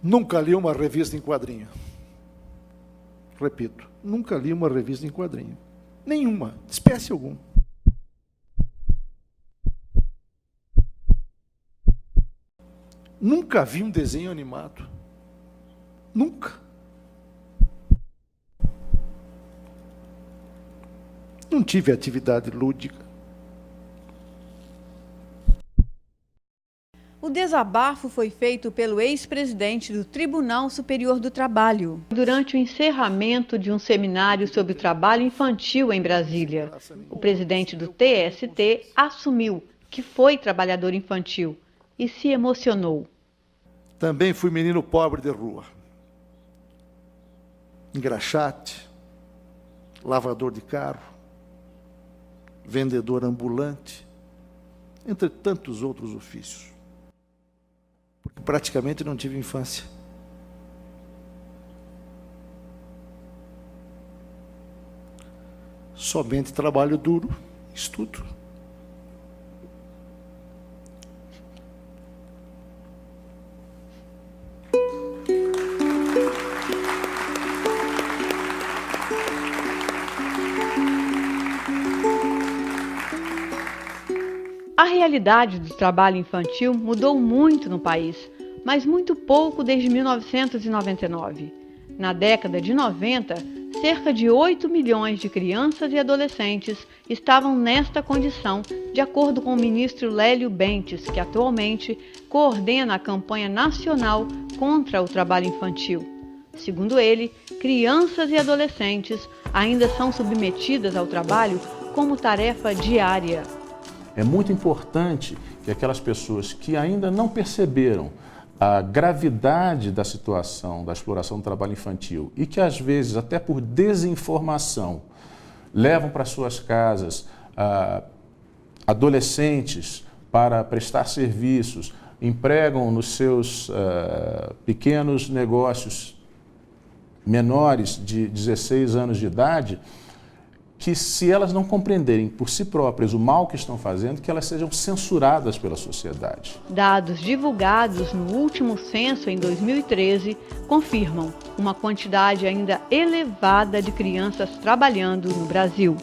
Nunca li uma revista em quadrinho. Repito, nunca li uma revista em quadrinho. Nenhuma, de espécie alguma. Nunca vi um desenho animado. Nunca. Não tive atividade lúdica. O desabafo foi feito pelo ex-presidente do Tribunal Superior do Trabalho, durante o encerramento de um seminário sobre o trabalho infantil em Brasília. O presidente do TST assumiu que foi trabalhador infantil e se emocionou. Também fui menino pobre de rua. Engraxate, lavador de carro, vendedor ambulante, entre tantos outros ofícios. Porque praticamente não tive infância. Somente trabalho duro, estudo. A realidade do trabalho infantil mudou muito no país, mas muito pouco desde 1999. Na década de 90, cerca de 8 milhões de crianças e adolescentes estavam nesta condição, de acordo com o ministro Lélio Bentes, que atualmente coordena a campanha nacional contra o trabalho infantil. Segundo ele, crianças e adolescentes ainda são submetidas ao trabalho como tarefa diária. É muito importante que aquelas pessoas que ainda não perceberam a gravidade da situação da exploração do trabalho infantil e que às vezes, até por desinformação, levam para suas casas adolescentes para prestar serviços, empregam nos seus pequenos negócios menores de 16 anos de idade, que se elas não compreenderem por si próprias o mal que estão fazendo, que elas sejam censuradas pela sociedade. Dados divulgados no último censo em 2013 confirmam uma quantidade ainda elevada de crianças trabalhando no Brasil.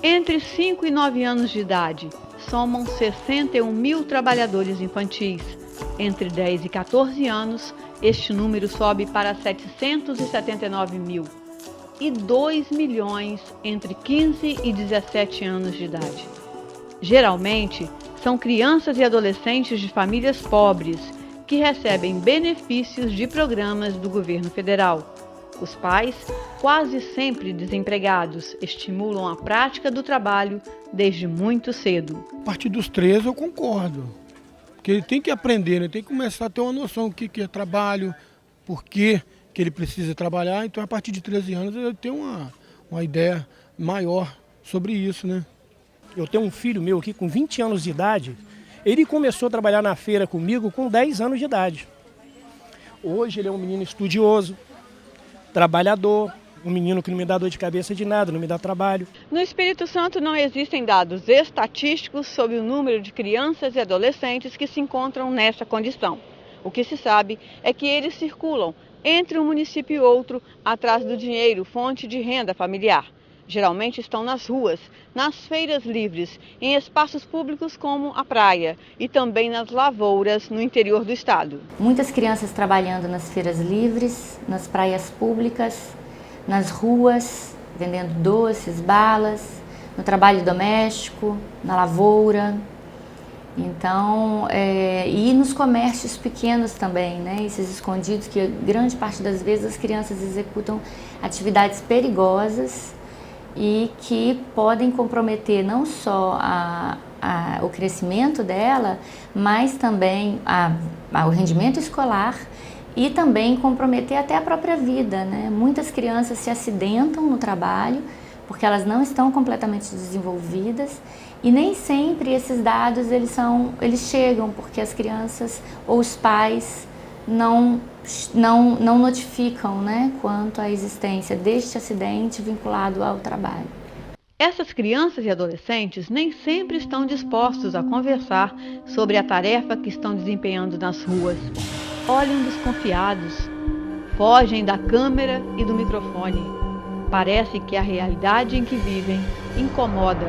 Entre 5 e 9 anos de idade, somam 61 mil trabalhadores infantis. Entre 10 e 14 anos, este número sobe para 779 mil. E 2 milhões entre 15 e 17 anos de idade. Geralmente, são crianças e adolescentes de famílias pobres que recebem benefícios de programas do governo federal. Os pais, quase sempre desempregados, estimulam a prática do trabalho desde muito cedo. A partir dos 13 eu concordo, porque ele tem que aprender, tem que começar a ter uma noção do que é trabalho, por quê que ele precisa trabalhar, então a partir de 13 anos ele tem uma ideia maior sobre isso, né? Eu tenho um filho meu aqui com 20 anos de idade, ele começou a trabalhar na feira comigo com 10 anos de idade. Hoje ele é um menino estudioso, trabalhador, um menino que não me dá dor de cabeça de nada, não me dá trabalho. No Espírito Santo não existem dados estatísticos sobre o número de crianças e adolescentes que se encontram nessa condição. O que se sabe é que eles circulam entre um município e outro, atrás do dinheiro, fonte de renda familiar. Geralmente estão nas ruas, nas feiras livres, em espaços públicos como a praia e também nas lavouras no interior do estado. Muitas crianças trabalhando nas feiras livres, nas praias públicas, nas ruas, vendendo doces, balas, no trabalho doméstico, na lavoura. Então, e nos comércios pequenos também, né? Esses escondidos que grande parte das vezes as crianças executam atividades perigosas e que podem comprometer não só o crescimento dela, mas também o rendimento escolar e também comprometer até a própria vida, né? Muitas crianças se acidentam no trabalho porque elas não estão completamente desenvolvidas. E nem sempre esses dados eles chegam porque as crianças ou os pais não notificam, né, quanto à existência deste acidente vinculado ao trabalho. Essas crianças e adolescentes nem sempre estão dispostos a conversar sobre a tarefa que estão desempenhando nas ruas. olham desconfiados, fogem da câmera e do microfone. Parece que a realidade em que vivem incomoda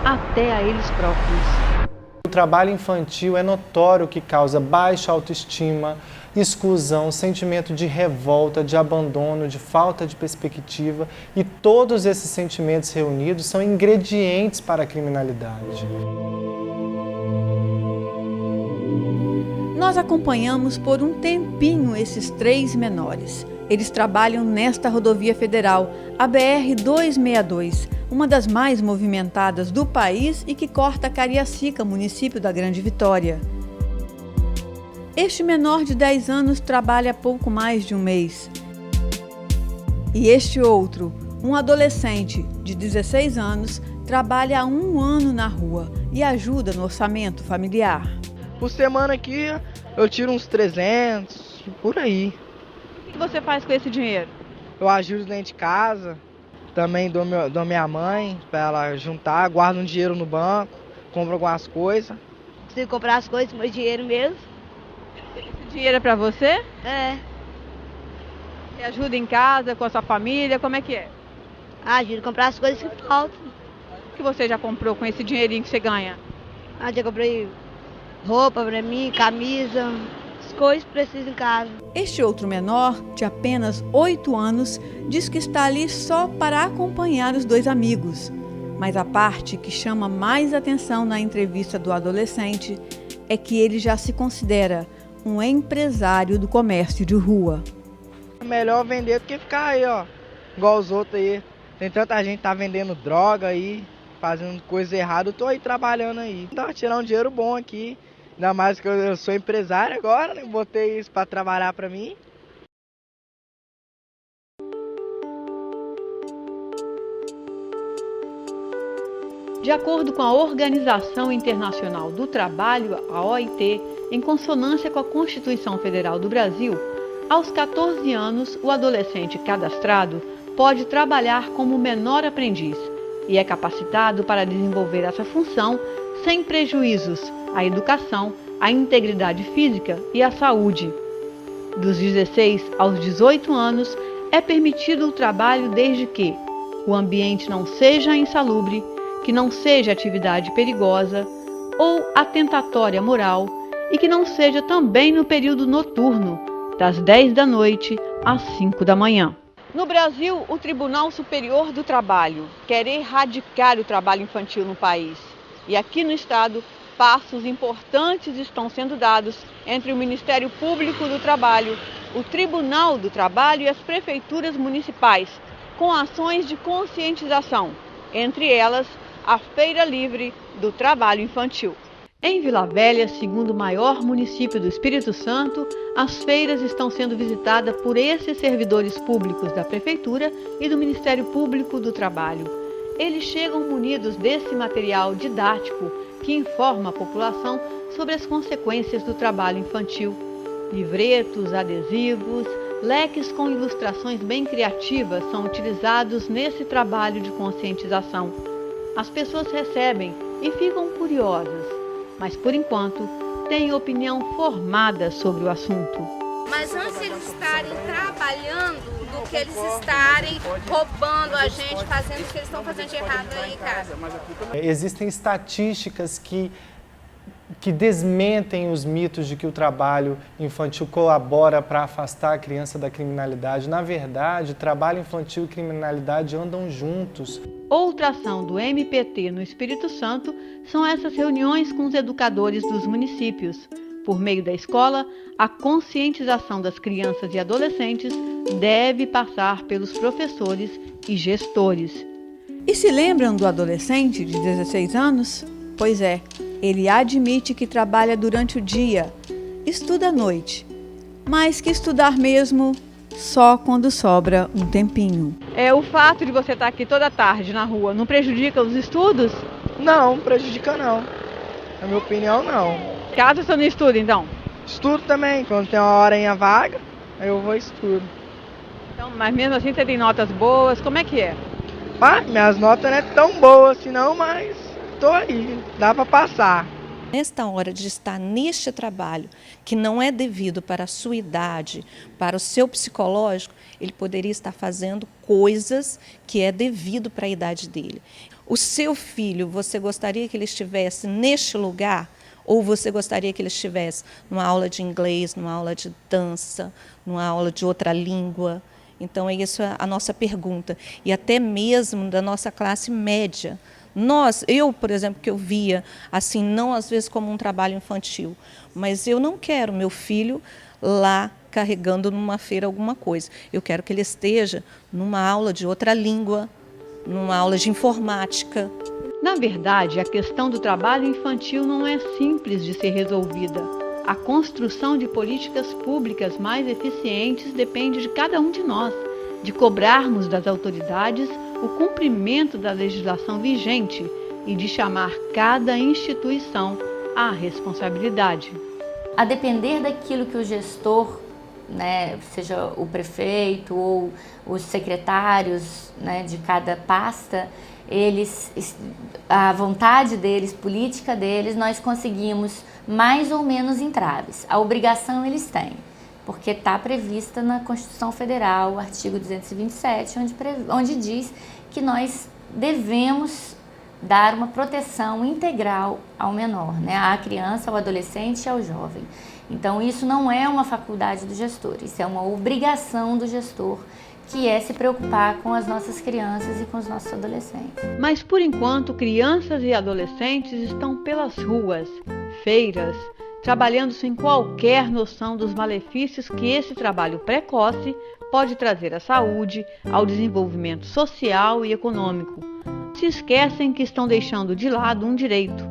até a eles próprios. O trabalho infantil é notório que causa baixa autoestima, exclusão, sentimento de revolta, de abandono, de falta de perspectiva, e todos esses sentimentos reunidos são ingredientes para a criminalidade. Nós acompanhamos por um tempinho esses 3 menores. Eles trabalham nesta rodovia federal, a BR-262, uma das mais movimentadas do país e que corta Cariacica, município da Grande Vitória. Este menor de 10 anos trabalha há pouco mais de um mês. E este outro, um adolescente de 16 anos, trabalha há 1 ano na rua e ajuda no orçamento familiar. Por semana aqui eu tiro uns 300, por aí. O que você faz com esse dinheiro? Eu ajudo dentro de casa, também dou minha mãe para ela juntar, guardo um dinheiro no banco, compro algumas coisas. Preciso comprar as coisas com meu dinheiro mesmo. Esse dinheiro é para você? É, Você ajuda em casa, com a sua família, como é que é? ajudo a comprar as coisas que faltam. O que você já comprou com esse dinheirinho que você ganha? Já comprei roupa pra mim, camisa, as coisas que preciso em casa. Este outro menor, de apenas 8 anos, diz que está ali só para acompanhar os 2 amigos. Mas a parte que chama mais atenção na entrevista do adolescente é que ele já se considera um empresário do comércio de rua. É melhor vender do que ficar aí, ó, igual os outros aí. Tem tanta gente que tá vendendo droga aí, fazendo coisa errada, eu tô aí trabalhando aí. Dá pra tirar um dinheiro bom aqui, ainda mais que eu sou empresário agora, né? Botei isso pra trabalhar pra mim. De acordo com a Organização Internacional do Trabalho, a OIT, em consonância com a Constituição Federal do Brasil, aos 14 anos, o adolescente cadastrado pode trabalhar como menor aprendiz e é capacitado para desenvolver essa função sem prejuízos à educação, à integridade física e à saúde. Dos 16 aos 18 anos, é permitido o trabalho desde que o ambiente não seja insalubre, que não seja atividade perigosa ou atentatória moral e que não seja também no período noturno, das 10 da noite às 5 da manhã. No Brasil, o Tribunal Superior do Trabalho quer erradicar o trabalho infantil no país. E aqui no estado, passos importantes estão sendo dados entre o Ministério Público do Trabalho, o Tribunal do Trabalho e as prefeituras municipais, com ações de conscientização, entre elas a Feira Livre do Trabalho Infantil. Em Vila Velha, segundo o maior município do Espírito Santo, as feiras estão sendo visitadas por esses servidores públicos da Prefeitura e do Ministério Público do Trabalho. Eles chegam munidos desse material didático que informa a população sobre as consequências do trabalho infantil. Livretos, adesivos, leques com ilustrações bem criativas são utilizados nesse trabalho de conscientização. As pessoas recebem e ficam curiosas, mas por enquanto têm opinião formada sobre o assunto. Mas antes eles estarem trabalhando do que eles estarem roubando a gente, fazendo o que eles estão fazendo de errado aí em casa. Existem estatísticas que desmentem os mitos de que o trabalho infantil colabora para afastar a criança da criminalidade. Na verdade, trabalho infantil e criminalidade andam juntos. Outra ação do MPT no Espírito Santo são essas reuniões com os educadores dos municípios. Por meio da escola, a conscientização das crianças e adolescentes deve passar pelos professores e gestores. E se lembram do adolescente de 16 anos? Pois é, ele admite que trabalha durante o dia, estuda à noite, mas que estudar mesmo só quando sobra um tempinho. O fato de você estar aqui toda tarde na rua não prejudica os estudos? Não, prejudica não. Na minha opinião, não. Caso você não estuda, então? Estudo também, quando tem uma horinha vaga, aí eu vou e estudo. Então, mas mesmo assim você tem notas boas, como é que é? Minhas notas não é tão boas assim não, mas tô aí, dá pra passar. Nesta hora de estar neste trabalho, que não é devido para a sua idade, para o seu psicológico, ele poderia estar fazendo coisas que é devido para a idade dele. O seu filho, você gostaria que ele estivesse neste lugar? Ou você gostaria que ele estivesse numa aula de inglês, numa aula de dança, numa aula de outra língua? Então, é isso a nossa pergunta. E até mesmo da nossa classe média. Eu, por exemplo, que eu via, assim, não às vezes como um trabalho infantil, mas eu não quero meu filho lá carregando numa feira alguma coisa. Eu quero que ele esteja numa aula de outra língua, numa aula de informática. Na verdade, a questão do trabalho infantil não é simples de ser resolvida. A construção de políticas públicas mais eficientes depende de cada um de nós, de cobrarmos das autoridades o cumprimento da legislação vigente e de chamar cada instituição à responsabilidade. A depender daquilo que o gestor, seja o prefeito ou os secretários, de cada pasta, a vontade deles, política deles, nós conseguimos mais ou menos entraves. A obrigação eles têm, porque está prevista na Constituição Federal, o artigo 227, onde diz que nós devemos dar uma proteção integral ao menor, à criança, ao adolescente e ao jovem. Então, isso não é uma faculdade do gestor, isso é uma obrigação do gestor, que é se preocupar com as nossas crianças e com os nossos adolescentes. Mas, por enquanto, crianças e adolescentes estão pelas ruas, feiras, trabalhando sem qualquer noção dos malefícios que esse trabalho precoce pode trazer à saúde, ao desenvolvimento social e econômico. Se esquecem que estão deixando de lado um direito,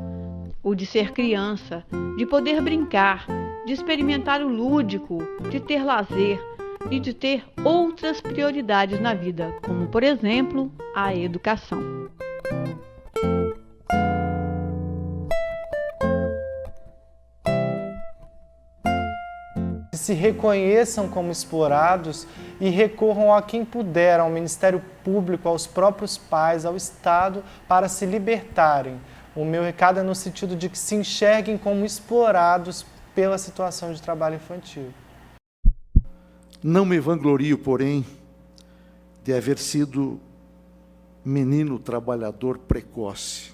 o de ser criança, de poder brincar, de experimentar o lúdico, de ter lazer e de ter outras prioridades na vida, como, por exemplo, a educação. Se reconheçam como explorados e recorram a quem puder, ao Ministério Público, aos próprios pais, ao Estado, para se libertarem. O meu recado é no sentido de que se enxerguem como explorados pela situação de trabalho infantil. Não me vanglorio, porém, de haver sido menino trabalhador precoce.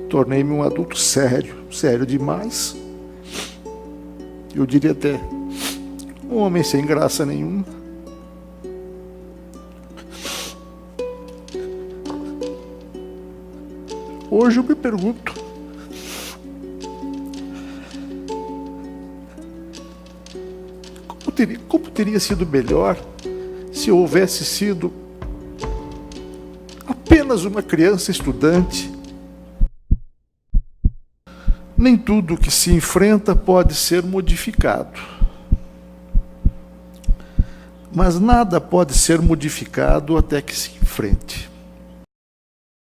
Tornei-me um adulto sério demais. Eu diria até um homem sem graça nenhuma. Hoje eu me pergunto, como teria sido melhor se eu houvesse sido apenas uma criança estudante? Nem tudo que se enfrenta pode ser modificado. Mas nada pode ser modificado até que se enfrente.